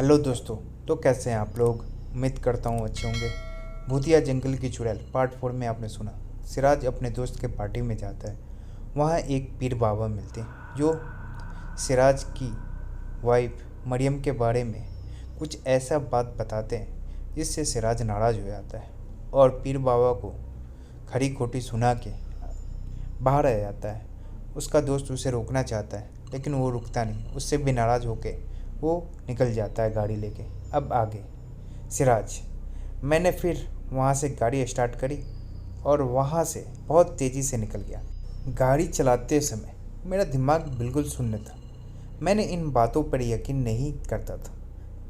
Hello दोस्तों। तो कैसे हैं आप लोग? उम्मीद करता हूँ अच्छे होंगे। भूतिया जंगल की चुड़ैल पार्ट 4 में आपने सुना, सिराज अपने दोस्त के पार्टी में जाता है। वहाँ एक पीर बाबा मिलते हैं जो सिराज की वाइफ मरियम के बारे में कुछ ऐसा बात बताते हैं जिससे सिराज नाराज़ हो जाता है और पीर बाबा को खरी खोटी सुना के बाहर आ जाता है। उसका दोस्त उसे रोकना चाहता है लेकिन वो रुकता नहीं। उससे भी नाराज़ होके वो निकल जाता है गाड़ी लेके। अब आगे सिराज। मैंने फिर वहाँ से गाड़ी स्टार्ट करी और वहाँ से बहुत तेज़ी से निकल गया। गाड़ी चलाते समय मेरा दिमाग बिल्कुल शून्य था। मैंने इन बातों पर यकीन नहीं करता था,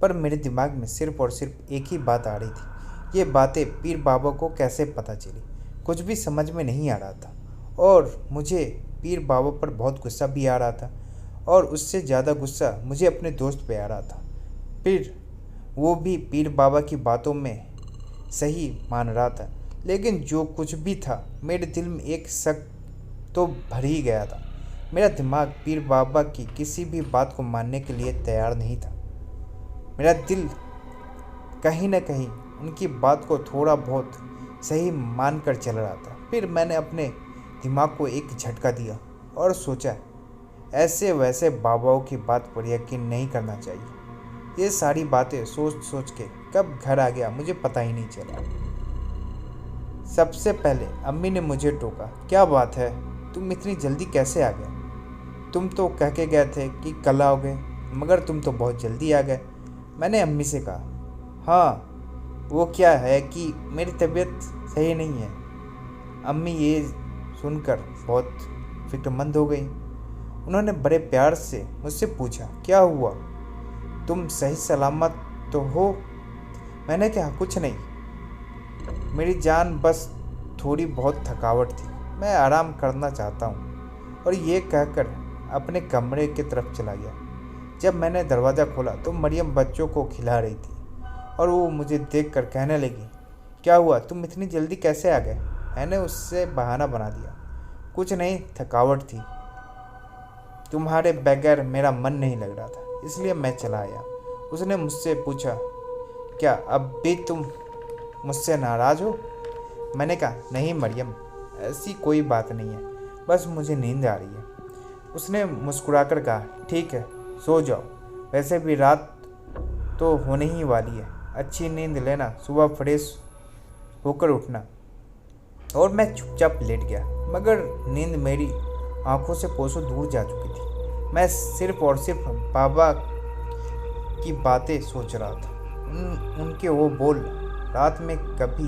पर मेरे दिमाग में सिर्फ और सिर्फ एक ही बात आ रही थी। ये बातें पीर बाबा को कैसे पता चली, कुछ भी समझ में नहीं आ रहा था। और मुझे पीर बाबा पर बहुत गुस्सा भी आ रहा था और उससे ज़्यादा गुस्सा मुझे अपने दोस्त पे आ रहा था। फिर वो भी पीर बाबा की बातों में सही मान रहा था, लेकिन जो कुछ भी था मेरे दिल में एक शक तो भर ही गया था। मेरा दिमाग पीर बाबा की किसी भी बात को मानने के लिए तैयार नहीं था। मेरा दिल कहीं न कहीं उनकी बात को थोड़ा बहुत सही मान कर चल रहा था। फिर मैंने अपने दिमाग को एक झटका दिया और सोचा, ऐसे वैसे बाबाओं की बात पर यकीन नहीं करना चाहिए। ये सारी बातें सोच सोच के कब घर आ गया मुझे पता ही नहीं चला। सबसे पहले अम्मी ने मुझे टोका, क्या बात है, तुम इतनी जल्दी कैसे आ गए? तुम तो कह के गए थे कि कल आओगे, मगर तुम तो बहुत जल्दी आ गए। मैंने अम्मी से कहा, हाँ वो क्या है कि मेरी तबीयत सही नहीं है। अम्मी ये सुनकर बहुत फिक्रमंद हो गई। उन्होंने बड़े प्यार से मुझसे पूछा, क्या हुआ, तुम सही सलामत तो हो? मैंने कहा, कुछ नहीं मेरी जान, बस थोड़ी बहुत थकावट थी, मैं आराम करना चाहता हूँ। और ये कहकर अपने कमरे की तरफ चला गया। जब मैंने दरवाज़ा खोला तो मरियम बच्चों को खिला रही थी और वो मुझे देखकर कहने लगी, क्या हुआ, तुम इतनी जल्दी कैसे आ गए? मैंने उससे बहाना बना दिया, कुछ नहीं, थकावट थी, तुम्हारे बगैर मेरा मन नहीं लग रहा था, इसलिए मैं चला आया। उसने मुझसे पूछा, क्या अब भी तुम मुझसे नाराज़ हो? मैंने कहा, नहीं मरियम, ऐसी कोई बात नहीं है, बस मुझे नींद आ रही है। उसने मुस्कुराकर कहा, ठीक है, सो जाओ, वैसे भी रात तो होने ही वाली है, अच्छी नींद लेना, सुबह फ्रेश होकर उठना। और मैं चुपचाप लेट गया, मगर नींद मेरी आंखों से कोसों दूर जा चुकी थी। मैं सिर्फ और सिर्फ बाबा की बातें सोच रहा था। उनके वो बोल, रात में कभी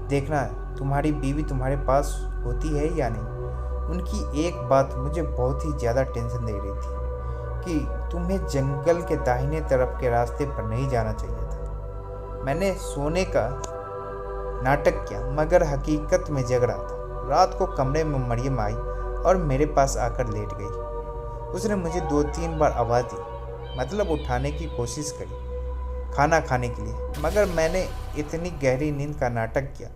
देखना तुम्हारी बीवी तुम्हारे पास होती है या नहीं। उनकी एक बात मुझे बहुत ही ज़्यादा टेंशन दे रही थी कि तुम्हें जंगल के दाहिने तरफ के रास्ते पर नहीं जाना चाहिए था। मैंने सोने का नाटक किया, मगर हकीकत में जग रहा था। रात को कमरे में मरियम आई और मेरे पास आकर लेट गई। उसने मुझे 2-3 बार आवाज़ दी, मतलब उठाने की कोशिश करी खाना खाने के लिए, मगर मैंने इतनी गहरी नींद का नाटक किया,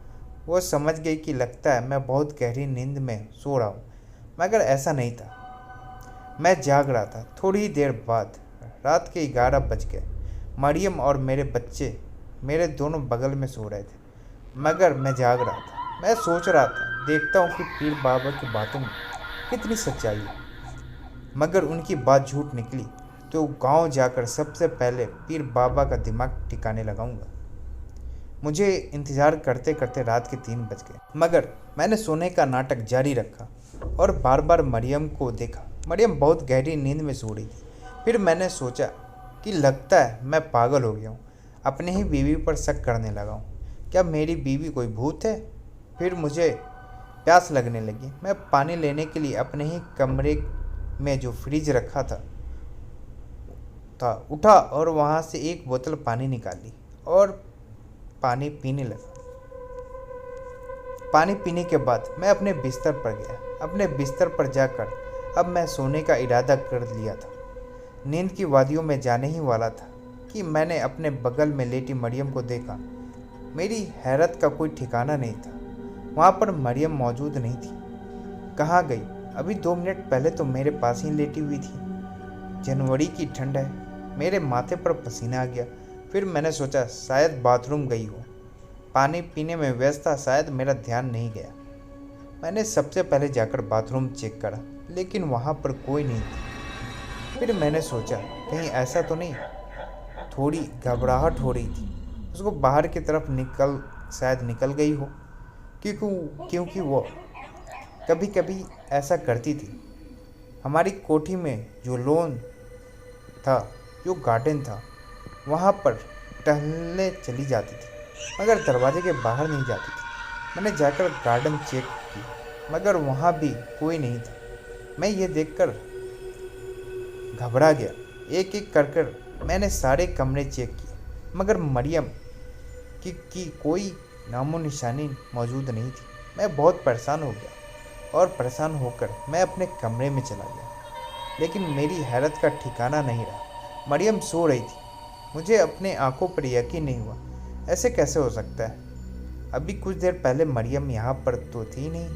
वो समझ गई कि लगता है मैं बहुत गहरी नींद में सो रहा हूँ, मगर ऐसा नहीं था। मैं जाग रहा था। थोड़ी ही देर बाद रात के 11 बज गए। मरियम और मेरे बच्चे मेरे दोनों बगल में सो रहे थे, मगर मैं जाग रहा था। मैं सोच रहा था, देखता हूँ कि पीर बाबा की बातों में कितनी सच्चाई है। मगर उनकी बात झूठ निकली तो गांव जाकर सबसे पहले पीर बाबा का दिमाग ठिकाने लगाऊंगा। मुझे इंतज़ार करते करते रात के 3 बज गए, मगर मैंने सोने का नाटक जारी रखा और बार बार मरियम को देखा। मरियम बहुत गहरी नींद में सो रही थी। फिर मैंने सोचा कि लगता है मैं पागल हो गया हूँ, अपने ही बीवी पर शक करने लगा हूँ। क्या मेरी बीवी कोई भूत है? फिर मुझे प्यास लगने लगी। मैं पानी लेने के लिए अपने ही कमरे में जो फ्रिज रखा था उठा और वहाँ से एक बोतल पानी निकाली और पानी पीने लगा। पानी पीने के बाद मैं अपने बिस्तर पर गया। अपने बिस्तर पर जाकर अब मैं सोने का इरादा कर लिया था। नींद की वादियों में जाने ही वाला था कि मैंने अपने बगल में लेटी मरियम को देखा। मेरी हैरत का कोई ठिकाना नहीं था। वहाँ पर मरियम मौजूद नहीं थी। कहाँ गई? अभी 2 मिनट पहले तो मेरे पास ही लेटी हुई थी। जनवरी की ठंड है, मेरे माथे पर पसीना आ गया। फिर मैंने सोचा शायद बाथरूम गई हो। पानी पीने में व्यस्त था, शायद मेरा ध्यान नहीं गया। मैंने सबसे पहले जाकर बाथरूम चेक करा, लेकिन वहाँ पर कोई नहीं थी। फिर मैंने सोचा कहीं ऐसा तो नहीं। थोड़ी घबराहट हो रही थी, उसको बाहर की तरफ शायद निकल गई हो, क्योंकि वो कभी कभी ऐसा करती थी। हमारी कोठी में जो लॉन था, जो गार्डन था, वहाँ पर टहलने चली जाती थी, मगर दरवाजे के बाहर नहीं जाती थी। मैंने जाकर गार्डन चेक की, मगर वहाँ भी कोई नहीं था। मैं ये देखकर घबरा गया। एक एक कर मैंने सारे कमरे चेक किए, मगर मरियम की कोई नामो निशानी मौजूद नहीं थी। मैं बहुत परेशान हो गया और परेशान होकर मैं अपने कमरे में चला गया, लेकिन मेरी हैरत का ठिकाना नहीं रहा। मरियम सो रही थी। मुझे अपने आंखों पर यकीन नहीं हुआ। ऐसे कैसे हो सकता है? अभी कुछ देर पहले मरियम यहाँ पर तो थी नहीं।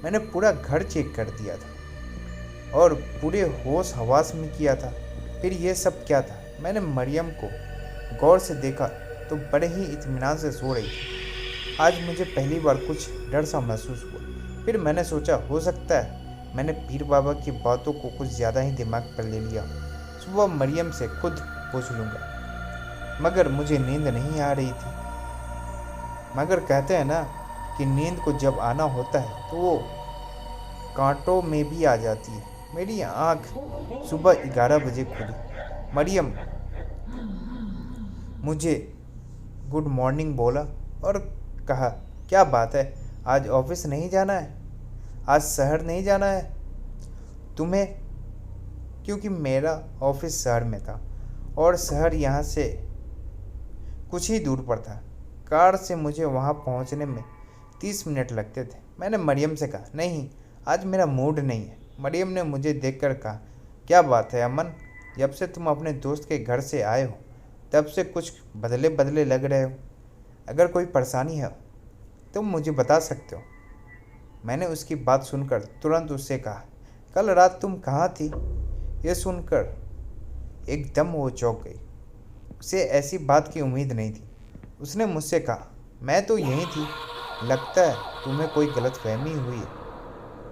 मैंने पूरा घर चेक कर दिया था और पूरे होश हवास में किया था। फिर ये सब क्या था? मैंने मरियम को गौर से देखा तो बड़े ही इत्मीनान से सो रही थी। आज मुझे पहली बार कुछ डर सा महसूस हुआ। फिर मैंने सोचा हो सकता है मैंने पीर बाबा की बातों को कुछ ज़्यादा ही दिमाग पर ले लिया। सुबह मरियम से खुद पूछ लूँगा। मगर मुझे नींद नहीं आ रही थी। मगर कहते हैं ना कि नींद को जब आना होता है तो वो कांटों में भी आ जाती है। मेरी आँख सुबह 11 बजे खुली। मरियम मुझे गुड मॉर्निंग बोला और कहा, क्या बात है, आज ऑफिस नहीं जाना है? आज शहर नहीं जाना है तुम्हें? क्योंकि मेरा ऑफिस शहर में था और शहर यहाँ से कुछ ही दूर पर था। कार से मुझे वहाँ पहुँचने में 30 मिनट लगते थे। मैंने मरियम से कहा, नहीं, आज मेरा मूड नहीं है। मरियम ने मुझे देखकर कहा, क्या बात है अमन, जब से तुम अपने दोस्त के घर से आए हो तब से कुछ बदले बदले लग रहे हो। अगर कोई परेशानी है तुम मुझे बता सकते हो। मैंने उसकी बात सुनकर तुरंत उससे कहा, कल रात तुम कहाँ थी? यह सुनकर एकदम वो चौंक गई। उसे ऐसी बात की उम्मीद नहीं थी। उसने मुझसे कहा, मैं तो यहीं थी। लगता है तुम्हें कोई गलतफहमी हुई है।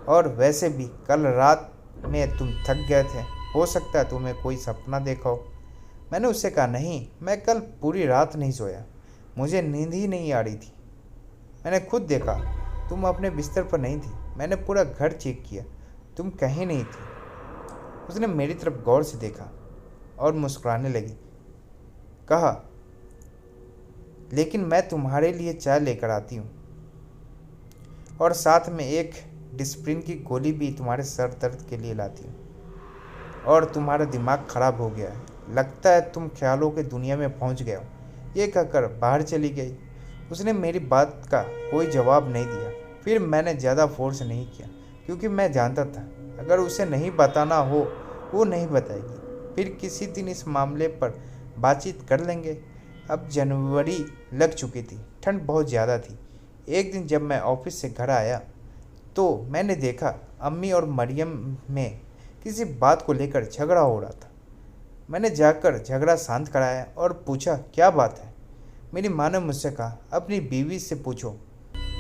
और वैसे भी कल रात में तुम थक गए थे, हो सकता है तुम्हें कोई सपना देखा हो। मैंने उससे कहा, नहीं, मैं कल पूरी रात नहीं सोया, मुझे नींद ही नहीं आ रही थी। मैंने खुद देखा तुम अपने बिस्तर पर नहीं थी। मैंने पूरा घर चेक किया, तुम कहीं नहीं थी। उसने मेरी तरफ गौर से देखा और मुस्कुराने लगी। कहा, लेकिन मैं तुम्हारे लिए चाय लेकर आती हूँ और साथ में एक डिस्प्रिन की गोली भी तुम्हारे सर दर्द के लिए लाती हूँ। और तुम्हारा दिमाग खराब हो गया है, लगता है तुम ख्यालों के दुनिया में पहुँच गए हो। ये कहकर बाहर चली गई। उसने मेरी बात का कोई जवाब नहीं दिया। फिर मैंने ज़्यादा फोर्स नहीं किया, क्योंकि मैं जानता था अगर उसे नहीं बताना हो वो नहीं बताएगी। फिर किसी दिन इस मामले पर बातचीत कर लेंगे। अब जनवरी लग चुकी थी, ठंड बहुत ज़्यादा थी। एक दिन जब मैं ऑफिस से घर आया तो मैंने देखा अम्मी और मरियम में किसी बात को लेकर झगड़ा हो रहा था। मैंने जाकर झगड़ा शांत कराया और पूछा, क्या बात है? मेरी माँ ने मुझसे कहा, अपनी बीवी से पूछो,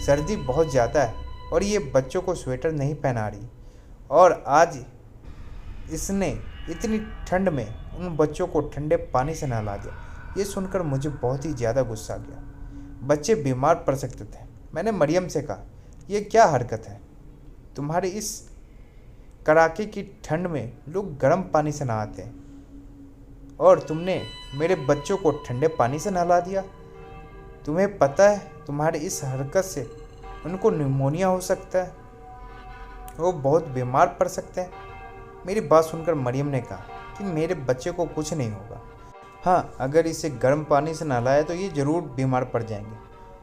सर्दी बहुत ज़्यादा है और ये बच्चों को स्वेटर नहीं पहना रही, और आज इसने इतनी ठंड में उन बच्चों को ठंडे पानी से नहला दिया। ये सुनकर मुझे बहुत ही ज़्यादा गुस्सा आ गया। बच्चे बीमार पड़ सकते थे। मैंने मरियम से कहा, यह क्या हरकत है? तुम्हारी इस कड़ाके की ठंड में लोग गर्म पानी से नहाते हैं और तुमने मेरे बच्चों को ठंडे पानी से नहला दिया। तुम्हें पता है तुम्हारी इस हरकत से उनको निमोनिया हो सकता है, वो बहुत बीमार पड़ सकते हैं। मेरी बात सुनकर मरियम ने कहा कि मेरे बच्चे को कुछ नहीं होगा। हाँ, अगर इसे गर्म पानी से नहलाया तो ये ज़रूर बीमार पड़ जाएंगे।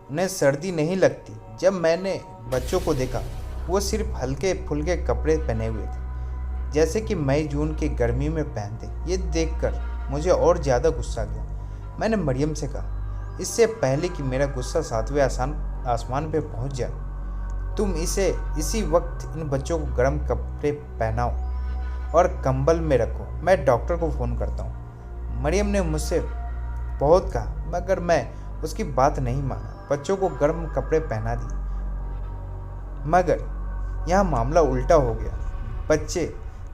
उन्हें सर्दी नहीं लगती। जब मैंने बच्चों को देखा वो सिर्फ हल्के फुल्के कपड़े पहने हुए थे, जैसे कि मई जून की गर्मी में पहनते। ये देखकर मुझे और ज़्यादा गुस्सा आ गया। मैंने मरियम से कहा, इससे पहले कि मेरा गुस्सा 7वें आसमान पे पहुंच जाए, तुम इसी वक्त इन बच्चों को गर्म कपड़े पहनाओ और कंबल में रखो। मैं डॉक्टर को फ़ोन करता हूँ। मरियम ने मुझसे बहुत कहा मगर मैं उसकी बात नहीं माना। बच्चों को गर्म कपड़े पहना दिए मगर यहाँ मामला उल्टा हो गया। बच्चे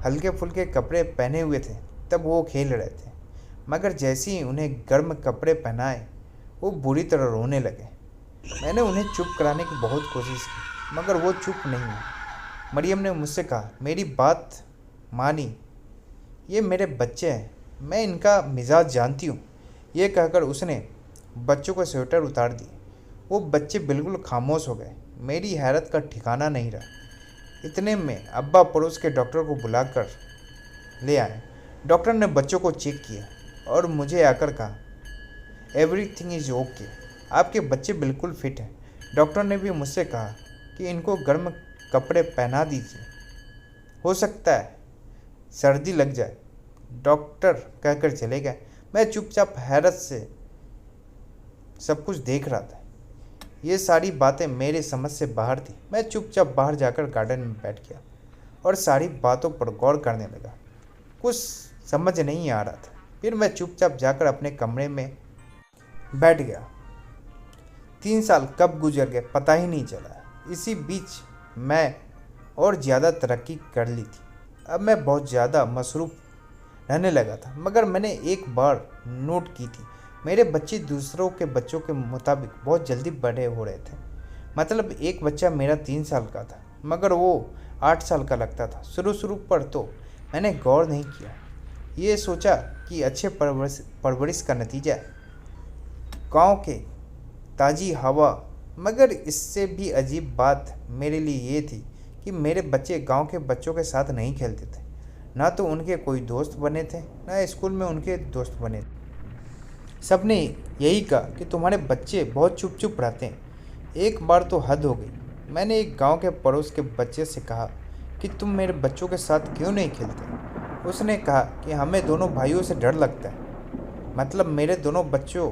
हल्के फुल्के कपड़े पहने हुए थे तब वो खेल रहे थे मगर जैसे ही उन्हें गर्म कपड़े पहनाए वो बुरी तरह रोने लगे। मैंने उन्हें चुप कराने की बहुत कोशिश की मगर वो चुप नहीं हुए। मरियम ने मुझसे कहा मेरी बात मानी, ये मेरे बच्चे हैं, मैं इनका मिजाज जानती हूँ। ये कहकर उसने बच्चों को स्वेटर उतार दी। वो बच्चे बिल्कुल खामोश हो गए। मेरी हैरत का ठिकाना नहीं रहा। इतने में अब्बा पड़ोस के डॉक्टर को बुलाकर ले आए। डॉक्टर ने बच्चों को चेक किया और मुझे आकर कहा एवरीथिंग इज़ ओके, आपके बच्चे बिल्कुल फिट हैं। डॉक्टर ने भी मुझसे कहा कि इनको गर्म कपड़े पहना दीजिए, हो सकता है सर्दी लग जाए। डॉक्टर कहकर चले गए। मैं चुपचाप हैरत से सब कुछ देख रहा था। ये सारी बातें मेरे समझ से बाहर थी। मैं चुपचाप बाहर जाकर गार्डन में बैठ गया और सारी बातों पर गौर करने लगा। कुछ समझ नहीं आ रहा था। फिर मैं चुपचाप जाकर अपने कमरे में बैठ गया। 3 साल कब गुजर गए पता ही नहीं चला। इसी बीच मैं और ज़्यादा तरक्की कर ली थी। अब मैं बहुत ज़्यादा मसरूफ़ रहने लगा था मगर मैंने एक बार नोट की थी मेरे बच्चे दूसरों के बच्चों के मुताबिक बहुत जल्दी बड़े हो रहे थे। मतलब एक बच्चा मेरा 3 साल का था मगर वो 8 साल का लगता था। शुरू पर तो मैंने गौर नहीं किया। ये सोचा कि अच्छे परवरिश का नतीजा है, गांव के ताज़ी हवा। मगर इससे भी अजीब बात मेरे लिए ये थी कि मेरे बच्चे गांव के बच्चों के साथ नहीं खेलते थे। ना तो उनके कोई दोस्त बने थे ना स्कूल में उनके दोस्त बने थे। सबने यही कहा कि तुम्हारे बच्चे बहुत चुप रहते हैं। एक बार तो हद हो गई। मैंने एक गांव के पड़ोस के बच्चे से कहा कि तुम मेरे बच्चों के साथ क्यों नहीं खेलते। उसने कहा कि हमें दोनों भाइयों से डर लगता है, मतलब मेरे दोनों बच्चों।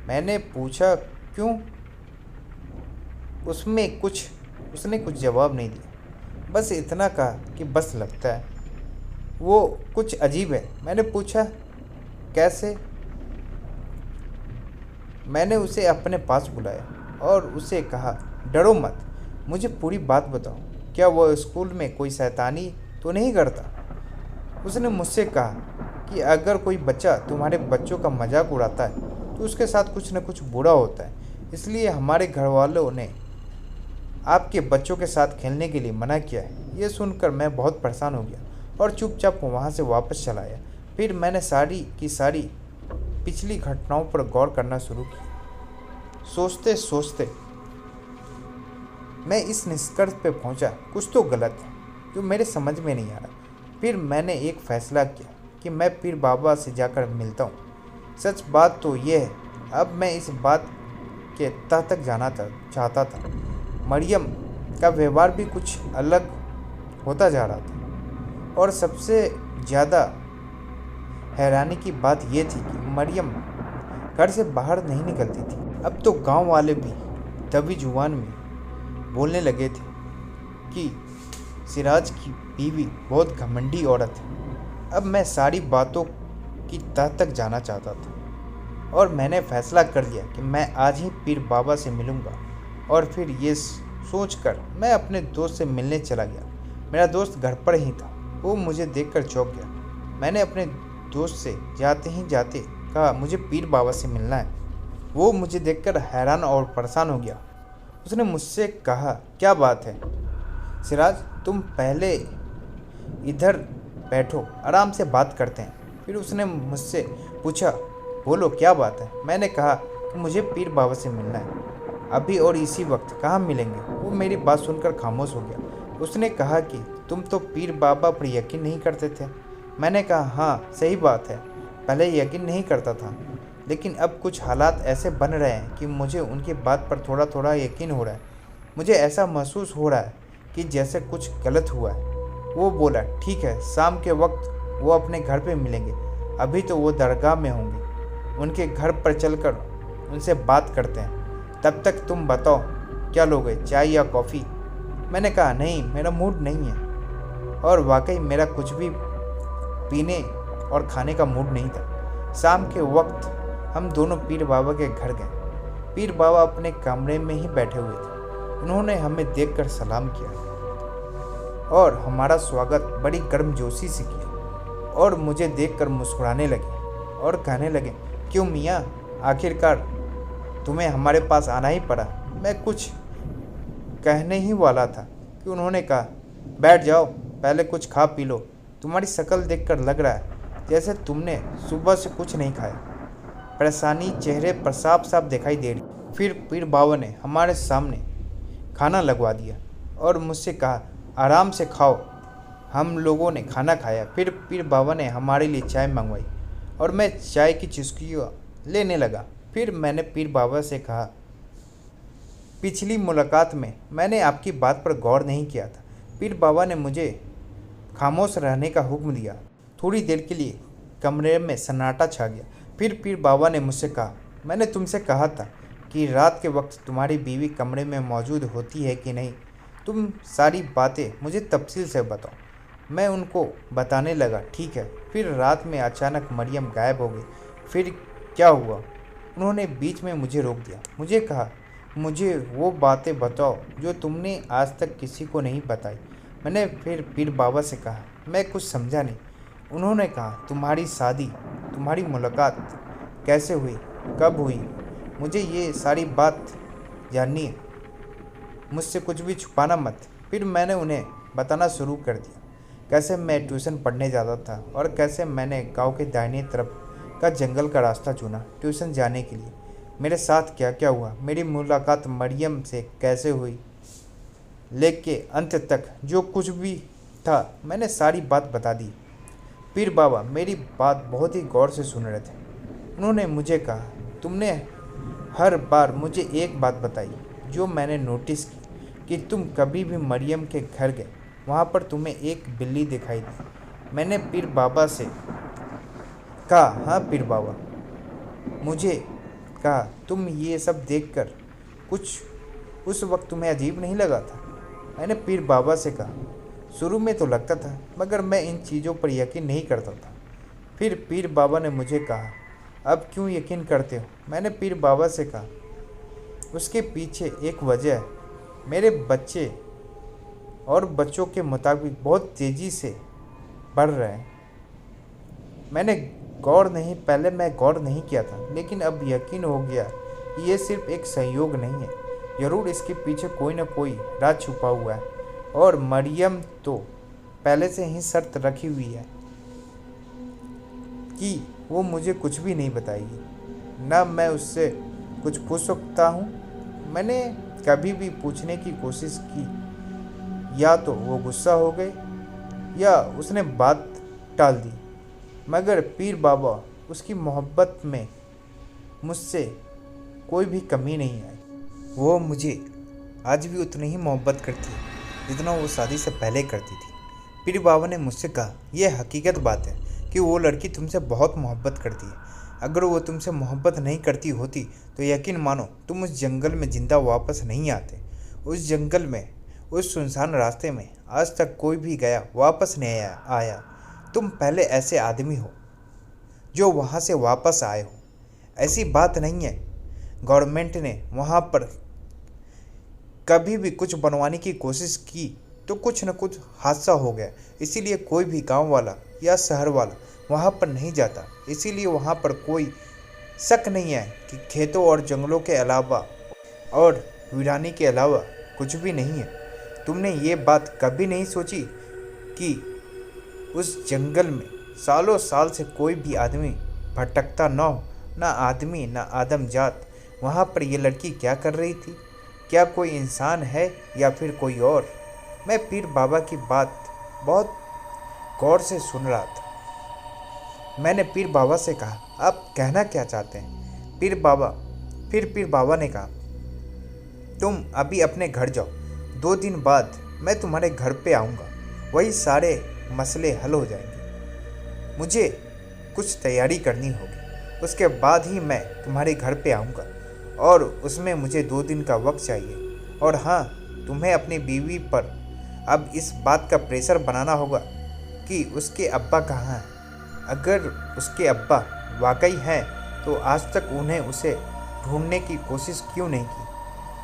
मैंने पूछा क्यों। उसने कुछ जवाब नहीं दिया, बस इतना कहा कि बस लगता है वो कुछ अजीब है। मैंने पूछा कैसे। मैंने उसे अपने पास बुलाया और उसे कहा डरो मत, मुझे पूरी बात बताओ, क्या वो स्कूल में कोई शैतानी तो नहीं करता। उसने मुझसे कहा कि अगर कोई बच्चा तुम्हारे बच्चों का मजाक उड़ाता है तो उसके साथ कुछ न कुछ बुरा होता है, इसलिए हमारे घर वालों ने आपके बच्चों के साथ खेलने के लिए मना किया है। ये सुनकर मैं बहुत परेशान हो गया और चुपचाप वहाँ से वापस चला आया। फिर मैंने सारी की सारी पिछली घटनाओं पर गौर करना शुरू किया। सोचते सोचते मैं इस निष्कर्ष पे पहुँचा कुछ तो गलत है जो मेरे समझ में नहीं आ रहा। फिर मैंने एक फ़ैसला किया कि मैं पीर बाबा से जाकर मिलता हूँ। सच बात तो यह है, अब मैं इस बात के तह तक जाना चाहता था। मरियम का व्यवहार भी कुछ अलग होता जा रहा था और सबसे ज़्यादा हैरानी की बात यह थी कि मरियम घर से बाहर नहीं निकलती थी। अब तो गांव वाले भी दबी जुबान में बोलने लगे थे कि सिराज की बीवी बहुत घमंडी औरत है। अब मैं सारी बातों की तह तक जाना चाहता था और मैंने फैसला कर लिया कि मैं आज ही पीर बाबा से मिलूंगा। और फिर ये सोचकर मैं अपने दोस्त से मिलने चला गया। मेरा दोस्त घर पर ही था। वो मुझे देखकर चौंक गया। मैंने अपने दोस्त से जाते कहा मुझे पीर बाबा से मिलना है। वो मुझे देखकर हैरान और परेशान हो गया। उसने मुझसे कहा क्या बात है सिराज, तुम पहले इधर बैठो, आराम से बात करते हैं। फिर उसने मुझसे पूछा बोलो क्या बात है। मैंने कहा कि मुझे पीर बाबा से मिलना है, अभी और इसी वक्त। कहाँ मिलेंगे। वो मेरी बात सुनकर खामोश हो गया। उसने कहा कि तुम तो पीर बाबा पर यकीन नहीं करते थे। मैंने कहा हाँ सही बात है, पहले यकीन नहीं करता था लेकिन अब कुछ हालात ऐसे बन रहे हैं कि मुझे उनकी बात पर थोड़ा थोड़ा यकीन हो रहा है। मुझे ऐसा महसूस हो रहा है कि जैसे कुछ गलत हुआ है। वो बोला ठीक है, शाम के वक्त वो अपने घर पे मिलेंगे। अभी तो वो दरगाह में होंगे, उनके घर पर चलकर उनसे बात करते हैं। तब तक तुम बताओ क्या लोगे, चाय या कॉफ़ी। मैंने कहा नहीं, मेरा मूड नहीं है। और वाकई मेरा कुछ भी पीने और खाने का मूड नहीं था। शाम के वक्त हम दोनों पीर बाबा के घर गए। पीर बाबा अपने कमरे में ही बैठे हुए थे। उन्होंने हमें देखकर सलाम किया और हमारा स्वागत बड़ी गर्मजोशी से किया और मुझे देखकर मुस्कुराने लगे और कहने लगे, क्यों मियाँ, आखिरकार तुम्हें हमारे पास आना ही पड़ा। मैं कुछ कहने ही वाला था कि उन्होंने कहा, बैठ जाओ, पहले कुछ खा पी लो। तुम्हारी शक्ल देखकर लग रहा है जैसे तुमने सुबह से कुछ नहीं खाया। परेशानी चेहरे पर साफ साफ दिखाई दे रही। फिर पीर बाबा ने हमारे सामने खाना लगवा दिया और मुझसे कहा, आराम से खाओ। हम लोगों ने खाना खाया। फिर पीर बाबा ने हमारे लिए चाय मंगवाई और मैं चाय की चुस्कियाँ लेने लगा। फिर मैंने पीर बाबा से कहा, पिछली मुलाकात में मैंने आपकी बात पर गौर नहीं किया था। पीर बाबा ने मुझे खामोश रहने का हुक्म दिया। थोड़ी देर के लिए कमरे में सन्नाटा छा गया। फिर पीर बाबा ने मुझसे कहा, मैंने तुमसे कहा था कि रात के वक्त तुम्हारी बीवी कमरे में मौजूद होती है कि नहीं। तुम सारी बातें मुझे तफसील से बताओ। मैं उनको बताने लगा, ठीक है। फिर रात में अचानक मरियम गायब हो गई। फिर क्या हुआ? उन्होंने बीच में मुझे रोक दिया। मुझे कहा, मुझे वो बातें बताओ जो तुमने आज तक किसी को नहीं बताई। मैंने फिर पीर बाबा से कहा, मैं कुछ समझा नहीं। उन्होंने कहा, तुम्हारी शादी, तुम्हारी मुलाकात कैसे हुई, कब हुई, मुझे ये सारी बात जाननी है। मुझसे कुछ भी छुपाना मत। फिर मैंने उन्हें बताना शुरू कर दिया, कैसे मैं ट्यूशन पढ़ने जाता था और कैसे मैंने गांव के दाहिने तरफ का जंगल का रास्ता चुना ट्यूशन जाने के लिए। मेरे साथ क्या क्या हुआ, मेरी मुलाकात मरियम से कैसे हुई, लेके अंत तक जो कुछ भी था मैंने सारी बात बता दी। पीर बाबा मेरी बात बहुत ही गौर से सुन रहे थे। उन्होंने मुझे कहा, तुमने हर बार मुझे एक बात बताई जो मैंने नोटिस की कि तुम कभी भी मरियम के घर गए, वहाँ पर तुम्हें एक बिल्ली दिखाई दी। मैंने पीर बाबा से कहा, हाँ पीर बाबा। मुझे कहा, तुम ये सब देखकर कुछ उस वक्त तुम्हें अजीब नहीं लगा था? मैंने पीर बाबा से कहा, शुरू में तो लगता था, मगर मैं इन चीज़ों पर यकीन नहीं करता था। फिर पीर बाबा ने मुझे कहा, अब क्यों यकीन करते हो? मैंने पीर बाबा से कहा, उसके पीछे एक वजह है। मेरे बच्चे और बच्चों के मुताबिक बहुत तेज़ी से बढ़ रहे हैं। पहले मैं गौर नहीं किया था, लेकिन अब यकीन हो गया कि ये सिर्फ एक संयोग नहीं है। ज़रूर इसके पीछे कोई ना कोई राज छुपा हुआ है और मरियम तो पहले से ही शर्त रखी हुई है कि वो मुझे कुछ भी नहीं बताएगी। ना मैं उससे कुछ पूछ सकता हूँ। मैंने कभी भी पूछने की कोशिश की, या तो वो गुस्सा हो गए या उसने बात टाल दी। मगर पीर बाबा, उसकी मोहब्बत में मुझसे कोई भी कमी नहीं आई। वो मुझे आज भी उतनी ही मोहब्बत करती है जितना वो शादी से पहले करती थी। पीर बाबा ने मुझसे कहा, यह हकीकत बात है कि वो लड़की तुमसे बहुत मोहब्बत करती है। अगर वो तुमसे मोहब्बत नहीं करती होती तो यकीन मानो तुम उस जंगल में जिंदा वापस नहीं आते। उस जंगल में, उस सुनसान रास्ते में आज तक कोई भी गया वापस नहीं आया। तुम पहले ऐसे आदमी हो जो वहाँ से वापस आए हो। ऐसी बात नहीं है गवर्नमेंट ने वहाँ पर कभी भी कुछ बनवाने की कोशिश की तो कुछ न कुछ हादसा हो गया, इसीलिए कोई भी गांव वाला या शहर वाला वहाँ पर नहीं जाता। इसीलिए वहाँ पर कोई शक नहीं है कि खेतों और जंगलों के अलावा और वीरानी के अलावा कुछ भी नहीं है। तुमने ये बात कभी नहीं सोची कि उस जंगल में सालों साल से कोई भी आदमी भटकता न हो, ना आदमी ना आदम जात। वहाँ पर ये लड़की क्या कर रही थी? क्या कोई इंसान है या फिर कोई और? मैं पीर बाबा की बात बहुत गौर से सुन रहा था। मैंने पीर बाबा से कहा, आप कहना क्या चाहते हैं? पीर बाबा ने कहा, तुम अभी अपने घर जाओ, 2 दिन बाद मैं तुम्हारे घर पे आऊँगा, वही सारे मसले हल हो जाएंगे। मुझे कुछ तैयारी करनी होगी, उसके बाद ही मैं तुम्हारे घर पे आऊँगा और उसमें मुझे 2 दिन का वक्त चाहिए। और हाँ, तुम्हें अपनी बीवी पर अब इस बात का प्रेशर बनाना होगा कि उसके अब्बा कहाँ हैं। अगर उसके अब्बा वाकई हैं तो आज तक उन्हें उसे ढूंढने की कोशिश क्यों नहीं की।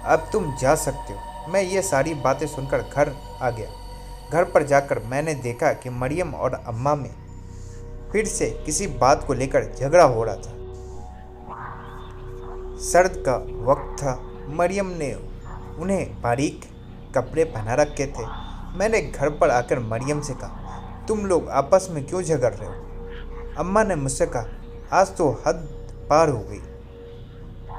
अब तुम जा सकते हो। मैं ये सारी बातें सुनकर घर आ गया। घर पर जाकर मैंने देखा कि मरियम और अम्मा में फिर से किसी बात को लेकर झगड़ा हो रहा था। सर्द का वक्त था। मरियम ने उन्हें बारीक कपड़े पहना रखे थे। मैंने घर पर आकर मरियम से कहा, तुम लोग आपस में क्यों झगड़ रहे हो? अम्मा ने मुझसे कहा, आज तो हद पार हो गई।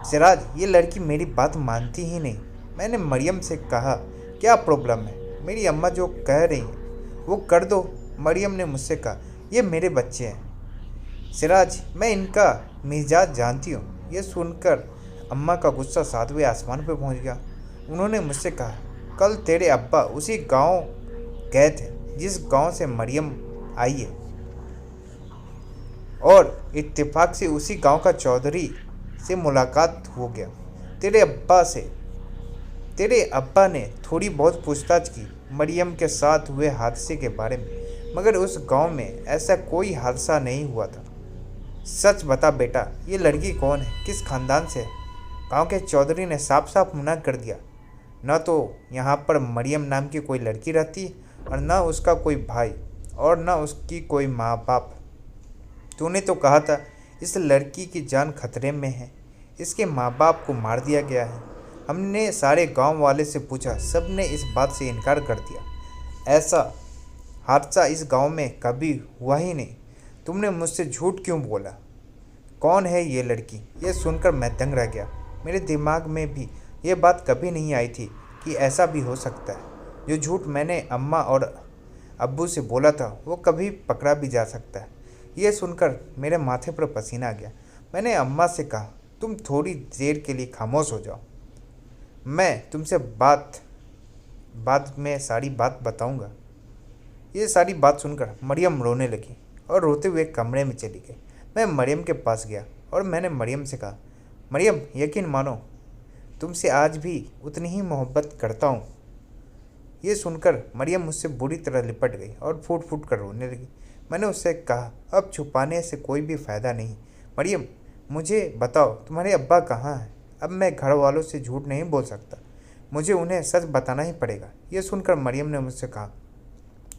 सिराज, ये लड़की मेरी बात मानती ही नहीं। मैंने मरियम से कहा, क्या प्रॉब्लम है? मेरी अम्मा जो कह रही है वो कर दो। मरियम ने मुझसे कहा, ये मेरे बच्चे हैं सिराज, मैं इनका मिजाज जानती हूँ। ये सुनकर अम्मा का गुस्सा सातवें आसमान पर पहुँच गया। उन्होंने मुझसे कहा, कल तेरे अब्बा उसी गांव गए थे जिस गांव से मरियम आई है, और इत्तेफाक से उसी गांव का चौधरी से मुलाकात हो गया। तेरे अब्बा ने थोड़ी बहुत पूछताछ की मरियम के साथ हुए हादसे के बारे में, मगर उस गांव में ऐसा कोई हादसा नहीं हुआ था। सच बता बेटा, ये लड़की कौन है, किस खानदान से है? गांव के चौधरी ने साफ साफ मना कर दिया। न तो यहाँ पर मरियम नाम की कोई लड़की रहती और न उसका कोई भाई और न उसकी कोई माँ बाप। तूने तो कहा था इस लड़की की जान खतरे में है, इसके माँ बाप को मार दिया गया है। हमने सारे गांव वाले से पूछा, सब ने इस बात से इनकार कर दिया। ऐसा हादसा इस गांव में कभी हुआ ही नहीं। तुमने मुझसे झूठ क्यों बोला? कौन है ये लड़की? ये सुनकर मैं दंग रह गया। मेरे दिमाग में भी ये बात कभी नहीं आई थी कि ऐसा भी हो सकता है। जो झूठ मैंने अम्मा और अब्बू से बोला था वो कभी पकड़ा भी जा सकता है। ये सुनकर मेरे माथे पर पसीना आ गया। मैंने अम्मा से कहा, तुम थोड़ी देर के लिए खामोश हो जाओ, मैं तुमसे बाद में सारी बात बताऊंगा। ये सारी बात सुनकर मरियम रोने लगी और रोते हुए कमरे में चली गई। मैं मरियम के पास गया और मैंने मरियम से कहा, मरियम, यकीन मानो तुमसे आज भी उतनी ही मोहब्बत करता हूँ। ये सुनकर मरियम मुझसे बुरी तरह लिपट गई और फूट फूट कर रोने लगी। मैंने उससे कहा, अब छुपाने से कोई भी फ़ायदा नहीं। मरियम, मुझे बताओ तुम्हारे अब्बा कहाँ हैं? अब मैं घर वालों से झूठ नहीं बोल सकता, मुझे उन्हें सच बताना ही पड़ेगा। ये सुनकर मरियम ने मुझसे कहा,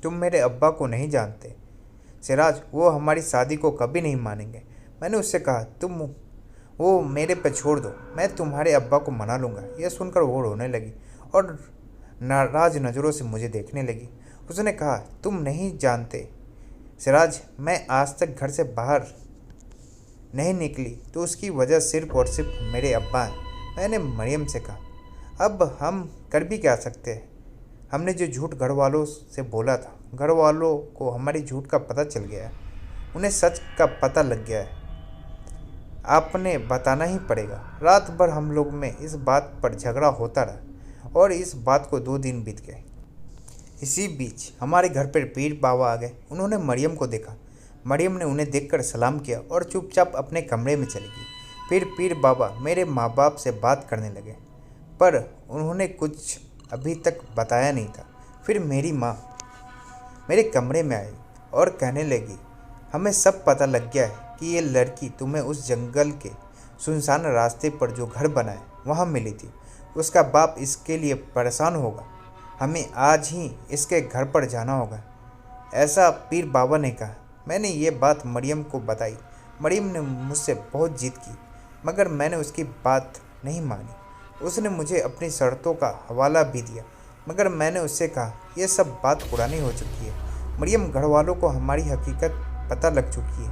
तुम मेरे अब्बा को नहीं जानते सिराज, वो हमारी शादी को कभी नहीं मानेंगे। मैंने उससे कहा, तुम वो मेरे पे छोड़ दो, मैं तुम्हारे अब्बा को मना लूँगा। यह सुनकर वो रोने लगी और नाराज़ नज़रों से मुझे देखने लगी। उसने कहा, तुम नहीं जानते सिराज, मैं आज तक घर से बाहर नहीं निकली तो उसकी वजह सिर्फ और सिर्फ मेरे अब्बा हैं। मैंने मरियम से कहा, अब हम कर भी क्या सकते हैं? हमने जो झूठ घर वालों से बोला था, घर वालों को हमारी झूठ का पता चल गया है, उन्हें सच का पता लग गया है। आपने बताना ही पड़ेगा। रात भर हम लोग में इस बात पर झगड़ा होता रहा और इस बात को 2 दिन बीत गए। इसी बीच हमारे घर पर पीर बाबा आ गए। उन्होंने मरियम को देखा। मरियम ने उन्हें देखकर सलाम किया और चुपचाप अपने कमरे में चली गई। फिर पीर बाबा मेरे माँ बाप से बात करने लगे, पर उन्होंने कुछ अभी तक बताया नहीं था। फिर मेरी माँ मेरे कमरे में आई और कहने लगी, हमें सब पता लग गया है कि ये लड़की तुम्हें उस जंगल के सुनसान रास्ते पर जो घर बना है वहाँ मिली थी। उसका बाप इसके लिए परेशान होगा। हमें आज ही इसके घर पर जाना होगा, ऐसा पीर बाबा ने कहा। मैंने ये बात मरियम को बताई। मरियम ने मुझसे बहुत जिद की, मगर मैंने उसकी बात नहीं मानी। उसने मुझे अपनी शर्तों का हवाला भी दिया, मगर मैंने उससे कहा, यह सब बात पुरानी हो चुकी है मरियम, घर वालों को हमारी हकीकत पता लग चुकी है,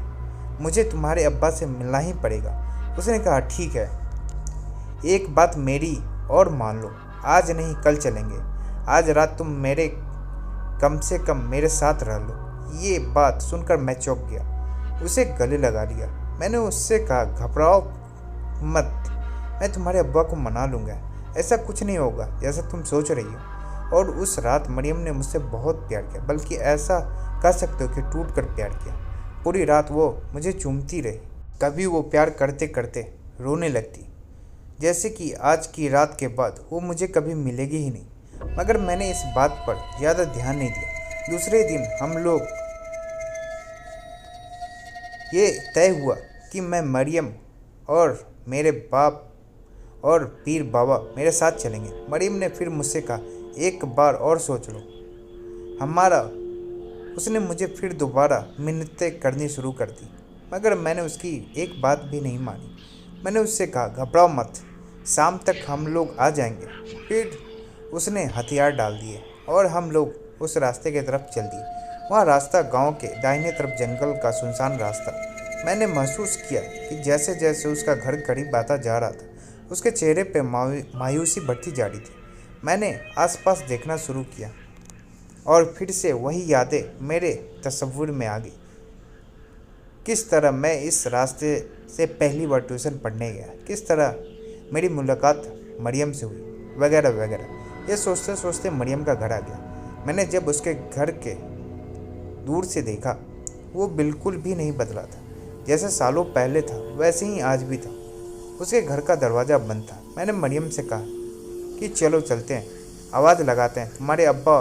मुझे तुम्हारे अब्बा से मिलना ही पड़ेगा। उसने कहा, ठीक है, एक बात मेरी और मान लो, आज नहीं कल चलेंगे। आज रात तुम कम से कम मेरे साथ रह लो। ये बात सुनकर मैं चौंक गया, उसे गले लगा लिया। मैंने उससे कहा, घबराओ मत, मैं तुम्हारे अब्बा को मना लूँगा, ऐसा कुछ नहीं होगा जैसा तुम सोच रही हो। और उस रात मरियम ने मुझसे बहुत प्यार किया, बल्कि ऐसा कह सकते हो कि टूट कर प्यार किया। पूरी रात वो मुझे चूमती रही। कभी वो प्यार करते करते रोने लगती, जैसे कि आज की रात के बाद वो मुझे कभी मिलेगी ही नहीं। मगर मैंने इस बात पर ज़्यादा ध्यान नहीं दिया। दूसरे दिन हम लोग ये तय हुआ कि मैं मरियम और मेरे बाप और पीर बाबा मेरे साथ चलेंगे। मरियम ने फिर मुझसे कहा, एक बार और सोच लो हमारा। उसने मुझे फिर दोबारा मिन्नतें करनी शुरू कर दी, मगर मैंने उसकी एक बात भी नहीं मानी। मैंने उससे कहा, घबराओ मत, शाम तक हम लोग आ जाएंगे। फिर उसने हथियार डाल दिए और हम लोग उस रास्ते की तरफ चल दिए। वह रास्ता गांव के दाहिने तरफ जंगल का सुनसान रास्ता। मैंने महसूस किया कि जैसे जैसे उसका घर करीब आता जा रहा था, उसके चेहरे पे मायूसी बढ़ती जा रही थी। मैंने आसपास देखना शुरू किया और फिर से वही यादें मेरे तस्वुर में आ गई। किस तरह मैं इस रास्ते से पहली बार ट्यूशन पढ़ने गया, किस तरह मेरी मुलाकात मरियम से हुई, वगैरह वगैरह। ये सोचते सोचते मरियम का घर आ गया। मैंने जब उसके घर के दूर से देखा, वो बिल्कुल भी नहीं बदला था। जैसे सालों पहले था वैसे ही आज भी था। उसके घर का दरवाज़ा बंद था। मैंने मरियम से कहा कि चलो चलते हैं, आवाज़ लगाते हैं, तुम्हारे अब्बा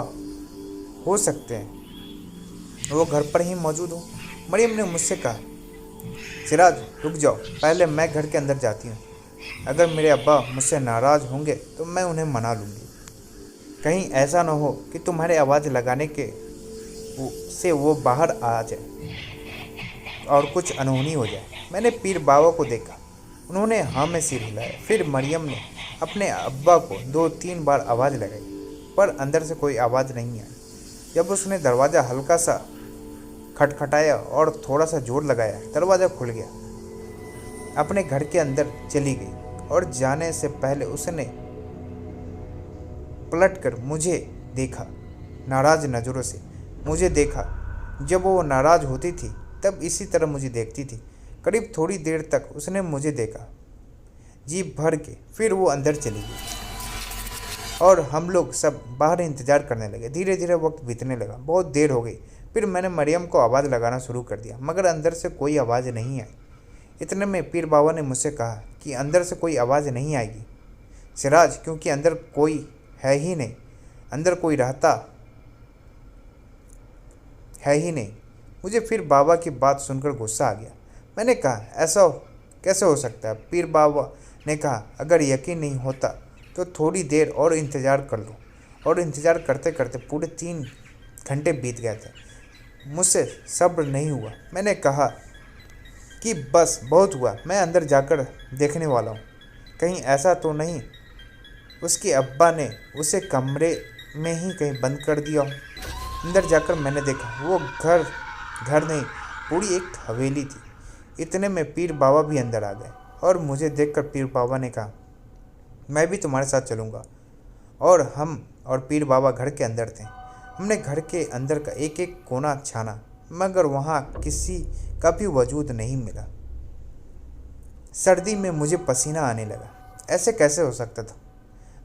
हो सकते हैं वो घर पर ही मौजूद हो। मरियम ने मुझसे कहा, सिराज रुक जाओ, पहले मैं घर के अंदर जाती हूँ। अगर मेरे अब्बा मुझसे नाराज़ होंगे तो मैं उन्हें मना लूँगी। कहीं ऐसा ना हो कि तुम्हारे आवाज़ लगाने से वो बाहर आ जाए और कुछ अनहोनी हो जाए। मैंने पीर बाबा को देखा, उन्होंने हाँ में सिर हिलाया। फिर मरियम ने अपने अब्बा को 2-3 बार आवाज़ लगाई, पर अंदर से कोई आवाज़ नहीं आई। जब उसने दरवाज़ा हल्का सा खटखटाया और थोड़ा सा जोर लगाया, दरवाज़ा खुल गया। अपने घर के अंदर चली गई और जाने से पहले उसने पलटकर मुझे देखा, नाराज़ नज़रों से मुझे देखा। जब वो नाराज़ होती थी तब इसी तरह मुझे देखती थी। करीब थोड़ी देर तक उसने मुझे देखा जी भर के, फिर वो अंदर चली गई और हम लोग सब बाहर इंतज़ार करने लगे। धीरे धीरे वक्त बीतने लगा, बहुत देर हो गई। फिर मैंने मरियम को आवाज़ लगाना शुरू कर दिया, मगर अंदर से कोई आवाज़ नहीं आई। इतने में पीर बाबा ने मुझसे कहा कि अंदर से कोई आवाज़ नहीं आएगी सिराज, क्योंकि अंदर कोई है ही नहीं, अंदर कोई रहता है ही नहीं। मुझे फिर बाबा की बात सुनकर गुस्सा आ गया। मैंने कहा, ऐसा कैसे हो सकता है? पीर बाबा ने कहा, अगर यकीन नहीं होता तो थोड़ी देर और इंतज़ार कर लो। और इंतज़ार करते करते पूरे 3 घंटे बीत गए थे। मुझसे सब्र नहीं हुआ। मैंने कहा कि बस बहुत हुआ, मैं अंदर जाकर देखने वाला हूँ, कहीं ऐसा तो नहीं उसके अब्बा ने उसे कमरे में ही कहीं बंद कर दिया हो। अंदर जाकर मैंने देखा, वो घर नहीं, पूरी एक हवेली थी। इतने में पीर बाबा भी अंदर आ गए और मुझे देखकर पीर बाबा ने कहा, मैं भी तुम्हारे साथ चलूँगा। और हम और पीर बाबा घर के अंदर थे। हमने घर के अंदर का एक एक कोना छाना, मगर वहाँ किसी का भी वजूद नहीं मिला। सर्दी में मुझे पसीना आने लगा। ऐसे कैसे हो सकता था?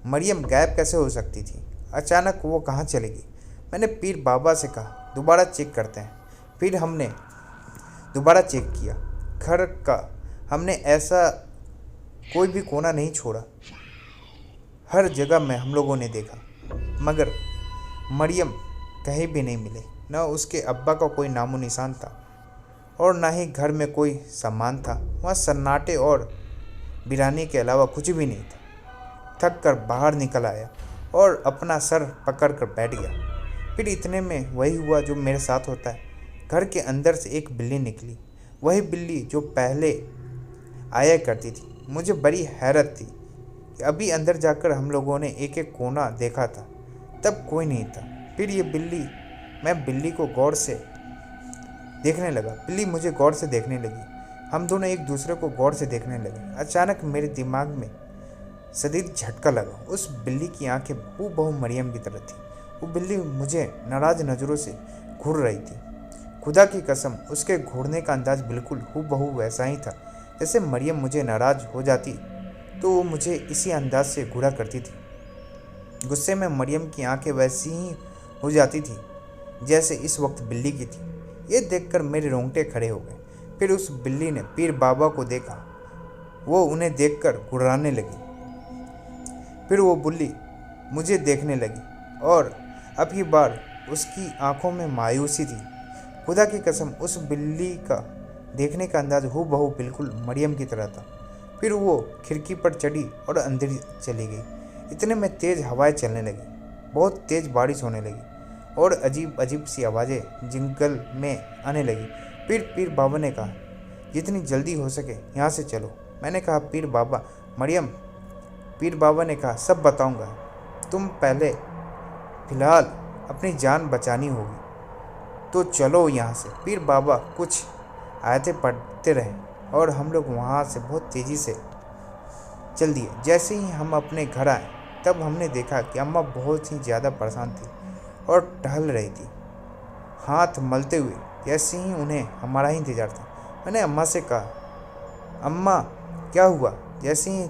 मरियम गायब कैसे हो सकती थी? अचानक वो कहाँ चली गई? मैंने पीर बाबा से कहा, दोबारा चेक करते हैं। फिर हमने दोबारा चेक किया घर का। हमने ऐसा कोई भी कोना नहीं छोड़ा। हर जगह में हम लोगों ने देखा, मगर मरियम कहीं भी नहीं मिले। न उसके अब्बा का कोई नामो निशान था और ना ही घर में कोई सामान था। वहाँ सन्नाटे और वीरानी के अलावा कुछ भी नहीं था। थक कर बाहर निकल आया और अपना सर पकड़ कर बैठ गया। फिर इतने में वही हुआ जो मेरे साथ होता है। घर के अंदर से एक बिल्ली निकली, वही बिल्ली जो पहले आया करती थी। मुझे बड़ी हैरत थी कि अभी अंदर जाकर हम लोगों ने एक एक कोना देखा था, तब कोई नहीं था। फिर मैं बिल्ली को गौर से देखने लगा। बिल्ली मुझे गौर से देखने लगी। हम दोनों एक दूसरे को गौर से देखने लगे। अचानक मेरे दिमाग में शदीद झटका लगा। उस बिल्ली की आंखें हूबहू मरियम की तरह थी। वो बिल्ली मुझे नाराज़ नज़रों से घूर रही थी। खुदा की कसम, उसके घूरने का अंदाज बिल्कुल हूबहू वैसा ही था जैसे मरियम मुझे नाराज़ हो जाती तो वो मुझे इसी अंदाज से घूरा करती थी। गुस्से में मरियम की आंखें वैसी ही हो जाती थी जैसे इस वक्त बिल्ली की थी। ये देखकर मेरे रोंगटे खड़े हो गए। फिर उस बिल्ली ने पीर बाबा को देखा। वो उन्हें देखकर गुर्राने लगी। फिर वो बिल्ली मुझे देखने लगी और अब की बार उसकी आंखों में मायूसी थी। खुदा की कसम, उस बिल्ली का देखने का अंदाज हूबहू बिल्कुल मरियम की तरह था। फिर वो खिड़की पर चढ़ी और अंदर चली गई। इतने में तेज़ हवाएं चलने लगी, बहुत तेज़ बारिश होने लगी और अजीब अजीब सी आवाज़ें जंगल में आने लगी। फिर पीर बाबा ने कहा, जितनी जल्दी हो सके यहाँ से चलो। मैंने कहा, पीर बाबा, मरियम। पीर बाबा ने कहा, सब बताऊंगा, तुम पहले फिलहाल अपनी जान बचानी होगी, तो चलो यहाँ से। पीर बाबा कुछ आयतें पढ़ते रहे और हम लोग वहाँ से बहुत तेज़ी से चल दिए। जैसे ही हम अपने घर आए तब हमने देखा कि अम्मा बहुत ही ज़्यादा परेशान थी और टहल रही थी, हाथ मलते हुए, जैसे ही उन्हें हमारा ही इंतज़ार था। मैंने अम्मा से कहा, अम्मा क्या हुआ? जैसे ही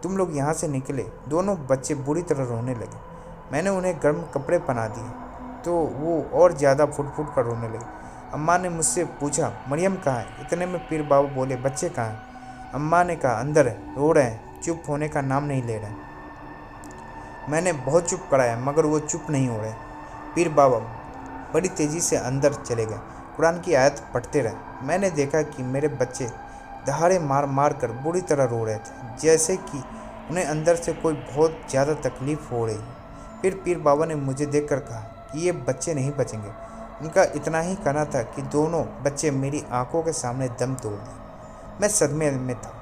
तुम लोग यहाँ से निकले दोनों बच्चे बुरी तरह रोने लगे। मैंने उन्हें गर्म कपड़े पहना दिए तो वो और ज़्यादा फुट फुट कर रोने लगे। अम्मा ने मुझसे पूछा, मरियम कहाँ है? इतने में पीर बाबू बोले, बच्चे कहाँ हैं? अम्मा ने कहा, अंदर है, रो रहे हैं, चुप होने का नाम नहीं ले रहे। मैंने बहुत चुप कराया मगर वो चुप नहीं हो रहे। पीर बाबा बड़ी तेज़ी से अंदर चले गए, कुरान की आयत पढ़ते रहे। मैंने देखा कि मेरे बच्चे दहाड़े मार मार कर बुरी तरह रो रहे थे, जैसे कि उन्हें अंदर से कोई बहुत ज़्यादा तकलीफ़ हो रही। फिर पीर बाबा ने मुझे देखकर कहा कि ये बच्चे नहीं बचेंगे। उनका इतना ही कहना था कि दोनों बच्चे मेरी आंखों के सामने दम तोड़ दिए। मैं सदमे में था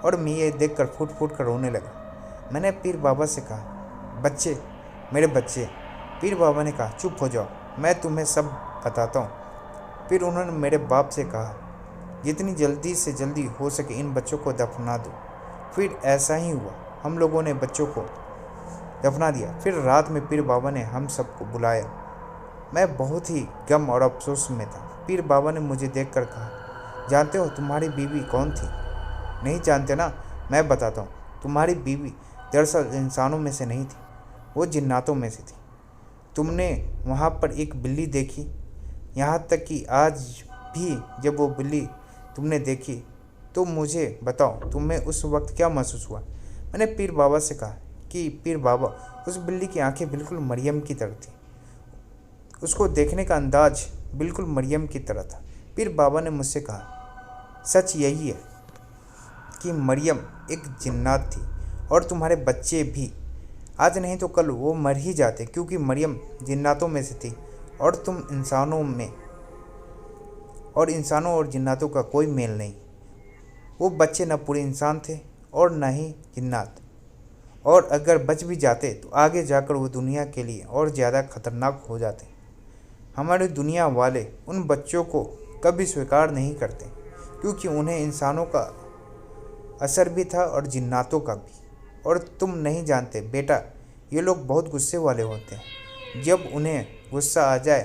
और मैं ये देखकर फूट फूट कर रोने लगा। मैंने पीर बाबा से कहा, बच्चे, मेरे बच्चे। पीर बाबा ने कहा, चुप हो जाओ, मैं तुम्हें सब बताता हूँ। फिर उन्होंने मेरे बाप से कहा, जितनी जल्दी से जल्दी हो सके इन बच्चों को दफना दो। फिर ऐसा ही हुआ, हम लोगों ने बच्चों को दफना दिया। फिर रात में पीर बाबा ने हम सबको बुलाया। मैं बहुत ही गम और अफसोस में था। पीर बाबा ने मुझे देखकर कहा, जानते हो तुम्हारी बीवी कौन थी? नहीं जानते ना, मैं बताता हूँ। तुम्हारी बीवी दरअसल इंसानों में से नहीं थी, वो जिन्नातों में से थी। तुमने वहाँ पर एक बिल्ली देखी, यहाँ तक कि आज भी जब वो बिल्ली तुमने देखी तो मुझे बताओ तुम्हें उस वक्त क्या महसूस हुआ? मैंने पीर बाबा से कहा कि पीर बाबा, उस बिल्ली की आंखें बिल्कुल मरियम की तरह थी, उसको देखने का अंदाज बिल्कुल मरियम की तरह था। पीर बाबा ने मुझसे कहा, सच यही है कि मरियम एक जिन्नात थी और तुम्हारे बच्चे भी आज नहीं तो कल वो मर ही जाते, क्योंकि मरियम जिन्नातों में से थी और तुम इंसानों में, और इंसानों और जिन्नातों का कोई मेल नहीं। वो बच्चे न पूरे इंसान थे और न ही जिन्नात, और अगर बच भी जाते तो आगे जाकर वो दुनिया के लिए और ज़्यादा खतरनाक हो जाते। हमारी दुनिया वाले उन बच्चों को कभी स्वीकार नहीं करते, क्योंकि उन्हें इंसानों का असर भी था और जिन्नातों का भी। और तुम नहीं जानते बेटा, ये लोग बहुत गुस्से वाले होते हैं। जब उन्हें गुस्सा आ जाए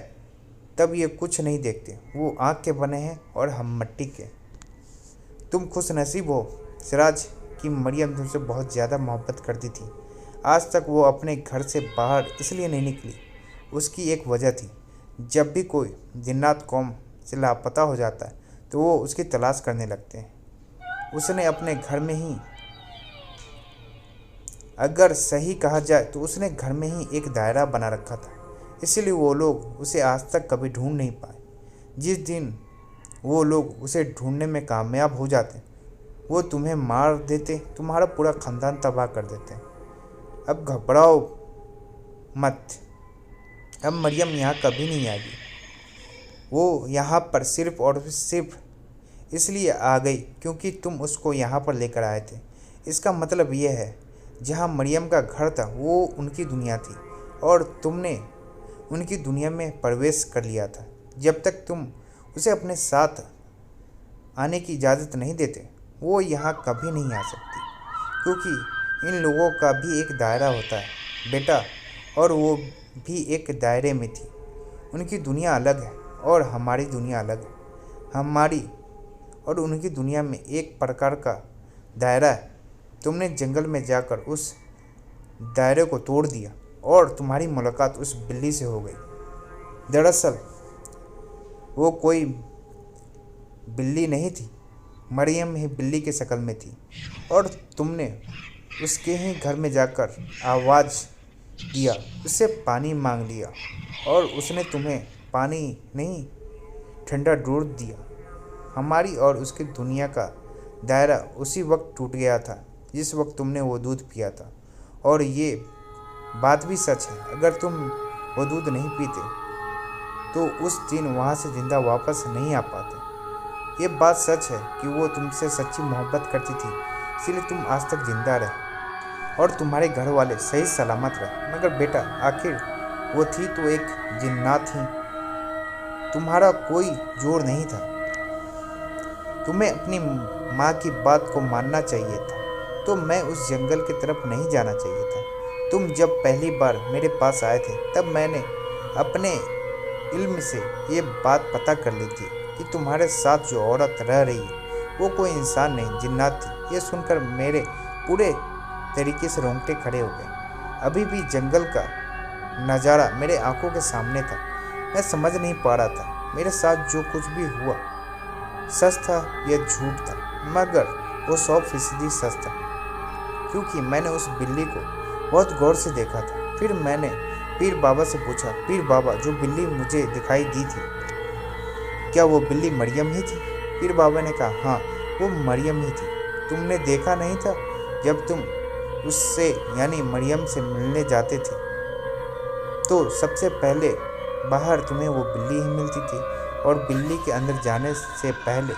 तब ये कुछ नहीं देखते, वो आँख के बने हैं और हम मिट्टी के। तुम खुश नसीब हो सिराज कि मरियम तुमसे बहुत ज़्यादा मोहब्बत करती थी। आज तक वो अपने घर से बाहर इसलिए नहीं निकली, उसकी एक वजह थी। जब भी कोई जिन्नात कौम से लापता हो जाता है तो वो उसकी तलाश करने लगते हैं। उसने अपने घर में ही, अगर सही कहा जाए तो उसने घर में ही एक दायरा बना रखा था, इसलिए वो लोग उसे आज तक कभी ढूंढ नहीं पाए। जिस दिन वो लोग उसे ढूंढने में कामयाब हो जाते वो तुम्हें मार देते, तुम्हारा पूरा ख़ानदान तबाह कर देते। अब घबराओ मत, अब मरियम यहाँ कभी नहीं आएगी। वो यहाँ पर सिर्फ़ और सिर्फ इसलिए आ गई क्योंकि तुम उसको यहाँ पर लेकर आए थे। इसका मतलब यह है, जहाँ मरियम का घर था वो उनकी दुनिया थी और तुमने उनकी दुनिया में प्रवेश कर लिया था। जब तक तुम उसे अपने साथ आने की इजाज़त नहीं देते वो यहाँ कभी नहीं आ सकती, क्योंकि इन लोगों का भी एक दायरा होता है बेटा, और वो भी एक दायरे में थी। उनकी दुनिया अलग है और हमारी दुनिया अलग है। हमारी और उनकी दुनिया में एक प्रकार का दायरा है। तुमने जंगल में जाकर उस दायरे को तोड़ दिया और तुम्हारी मुलाकात उस बिल्ली से हो गई। दरअसल वो कोई बिल्ली नहीं थी, मरियम ही बिल्ली की शक्ल में थी, और तुमने उसके ही घर में जाकर आवाज़ दिया, उससे पानी मांग लिया और उसने तुम्हें पानी नहीं ठंडा दूध दिया। हमारी और उसकी दुनिया का दायरा उसी वक्त टूट गया था जिस वक्त तुमने वो दूध पिया था। और ये बात भी सच है, अगर तुम वो दूध नहीं पीते तो उस दिन वहाँ से जिंदा वापस नहीं आ पाते। ये बात सच है कि वो तुमसे सच्ची मोहब्बत करती थी, इसलिए तुम आज तक जिंदा रहे और तुम्हारे घर वाले सही सलामत रहे। मगर बेटा, आखिर वो थी तो एक जिन्नात थी, तुम्हारा कोई जोर नहीं था। तुम्हें अपनी माँ की बात को मानना चाहिए था, तो मैं उस जंगल की तरफ नहीं जाना चाहिए था। तुम जब पहली बार मेरे पास आए थे तब मैंने अपने इल्म से ये बात पता कर ली थी कि तुम्हारे साथ जो औरत रह रही है वो कोई इंसान नहीं, जिन्नात थी। ये सुनकर मेरे पूरे तरीके से रोंगटे खड़े हो गए। अभी भी जंगल का नज़ारा मेरे आंखों के सामने था। मैं समझ नहीं पा रहा था मेरे साथ जो कुछ भी हुआ सच था या झूठ था, मगर वो 100% सच था, क्योंकि मैंने उस बिल्ली को बहुत गौर से देखा था। फिर मैंने पीर बाबा से पूछा, पीर बाबा, जो बिल्ली मुझे दिखाई दी थी, क्या वो बिल्ली मरियम ही थी? पीर बाबा ने कहा, हाँ, वो मरियम ही थी। तुमने देखा नहीं था जब तुम उससे यानी मरियम से मिलने जाते थे तो सबसे पहले बाहर तुम्हें वो बिल्ली ही मिलती थी और बिल्ली के अंदर जाने से पहले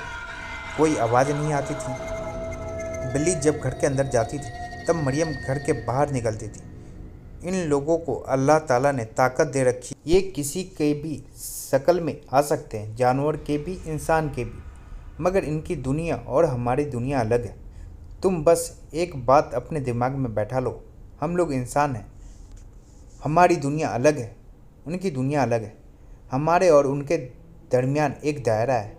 कोई आवाज़ नहीं आती थी। बिल्ली जब घर के अंदर जाती थी तब मरियम घर के बाहर निकलती थी। इन लोगों को अल्लाह ताला ने ताकत दे रखी, ये किसी के भी शक्ल में आ सकते हैं, जानवर के भी, इंसान के भी, मगर इनकी दुनिया और हमारी दुनिया अलग है। तुम बस एक बात अपने दिमाग में बैठा लो, हम लोग इंसान हैं, हमारी दुनिया अलग है, उनकी दुनिया अलग है। हमारे और उनके दरमियान एक दायरा है,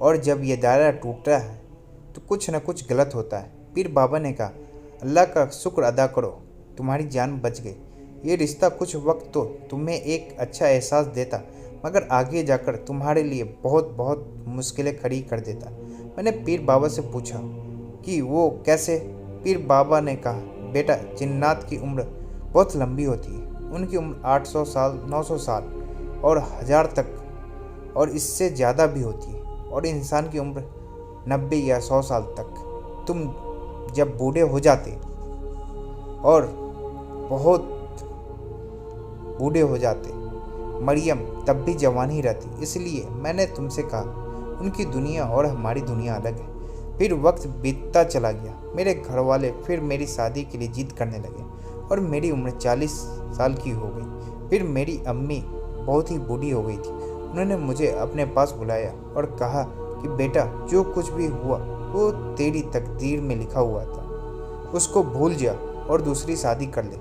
और जब यह दायरा टूटता है तो कुछ न कुछ गलत होता है। पीर बाबा ने कहा, अल्लाह का शुक्र अदा करो, तुम्हारी जान बच गई। ये रिश्ता कुछ वक्त तो तुम्हें एक अच्छा एहसास देता, मगर आगे जाकर तुम्हारे लिए बहुत बहुत मुश्किलें खड़ी कर देता। मैंने पीर बाबा से पूछा कि वो कैसे? पीर बाबा ने कहा, बेटा, जिन्नात की उम्र बहुत लंबी होती है, उनकी उम्र 800 साल, 900 साल और 1000 तक और इससे ज़्यादा भी होती है, और इंसान की उम्र 90 या 100 साल तक। तुम जब बूढ़े हो जाते और बहुत बूढ़े हो जाते, मरियम तब भी जवान ही रहती। इसलिए मैंने तुमसे कहा, उनकी दुनिया और हमारी दुनिया अलग है। फिर वक्त बीतता चला गया, मेरे घर वाले फिर मेरी शादी के लिए जिद करने लगे और मेरी उम्र 40 साल की हो गई। फिर मेरी अम्मी बहुत ही बूढ़ी हो गई थी। उन्होंने मुझे अपने पास बुलाया और कहा कि बेटा, जो कुछ भी हुआ वो तेरी तकदीर में लिखा हुआ था, उसको भूल जा और दूसरी शादी कर ले।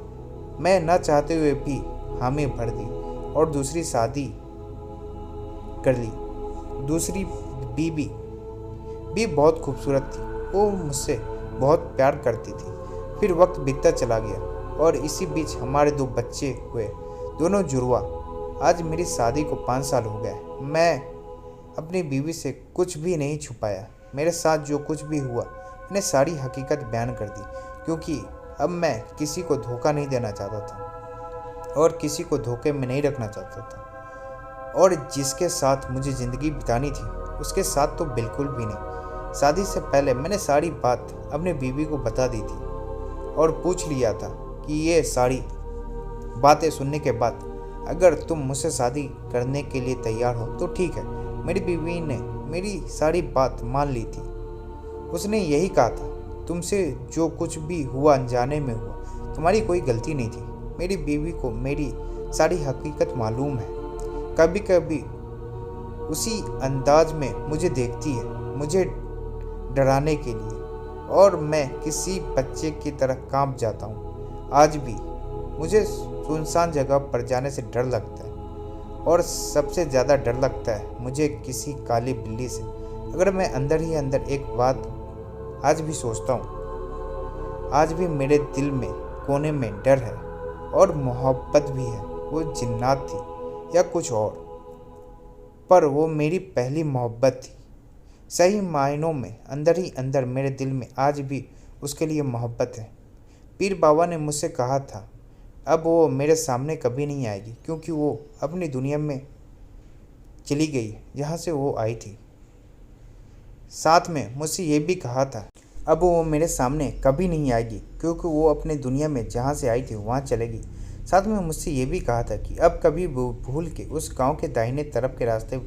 मैं न चाहते हुए भी हामी भर दी और दूसरी शादी कर ली। दूसरी बीबी भी बहुत खूबसूरत थी, वो मुझसे बहुत प्यार करती थी। फिर वक्त बीतता चला गया और इसी बीच हमारे 2 बच्चे हुए, दोनों जुड़वा। आज मेरी शादी को 5 साल हो गए। मैं अपनी बीवी से कुछ भी नहीं छुपाया। मेरे साथ जो कुछ भी हुआ मैंने सारी हकीकत बयान कर दी, क्योंकि अब मैं किसी को धोखा नहीं देना चाहता था और किसी को धोखे में नहीं रखना चाहता था, और जिसके साथ मुझे ज़िंदगी बितानी थी उसके साथ तो बिल्कुल भी नहीं। शादी से पहले मैंने सारी बात अपनी बीवी को बता दी थी और पूछ लिया था कि ये सारी बातें सुनने के बाद अगर तुम मुझसे शादी करने के लिए तैयार हो तो ठीक है। मेरी बीवी ने मेरी सारी बात मान ली थी। उसने यही कहा था, तुमसे जो कुछ भी हुआ अनजाने में हुआ, तुम्हारी कोई गलती नहीं थी। मेरी बीवी को मेरी सारी हकीकत मालूम है। कभी कभी उसी अंदाज में मुझे देखती है, मुझे डराने के लिए, और मैं किसी बच्चे की तरह कांप जाता हूँ। आज भी मुझे सुनसान जगह पर जाने से डर लगता है, और सबसे ज़्यादा डर लगता है मुझे किसी काली बिल्ली से। अगर मैं अंदर ही अंदर एक बात आज भी सोचता हूँ, आज भी मेरे दिल में कोने में डर है और मोहब्बत भी है। वो जिन्नात थी या कुछ और, पर वो मेरी पहली मोहब्बत थी। सही मायनों में अंदर ही अंदर मेरे दिल में आज भी उसके लिए मोहब्बत है। पीर बाबा ने मुझसे कहा था, अब वो मेरे सामने कभी नहीं आएगी, क्योंकि वो अपनी दुनिया में चली गई जहाँ से वो आई थी। साथ में मुझसे ये भी कहा था अब वो मेरे सामने कभी नहीं आएगी, क्योंकि वो अपने दुनिया में जहाँ से आई थी वहाँ चलेगी। साथ में मुझसे ये भी कहा था कि अब कभी वो भूल के उस गांव के दाहिने तरफ के रास्ते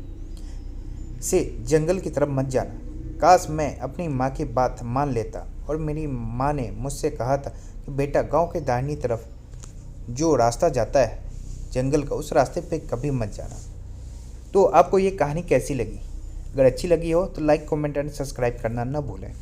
से जंगल की तरफ मत जाना। काश मैं अपनी माँ की बात मान लेता और मेरी माँ ने मुझसे कहा था कि बेटा, गांव के दाहिनी तरफ जो रास्ता जाता है जंगल का, उस रास्ते पे कभी मत जाना। तो आपको ये कहानी कैसी लगी? अगर अच्छी लगी हो तो लाइक, कमेंट एंड सब्सक्राइब करना न भूलें।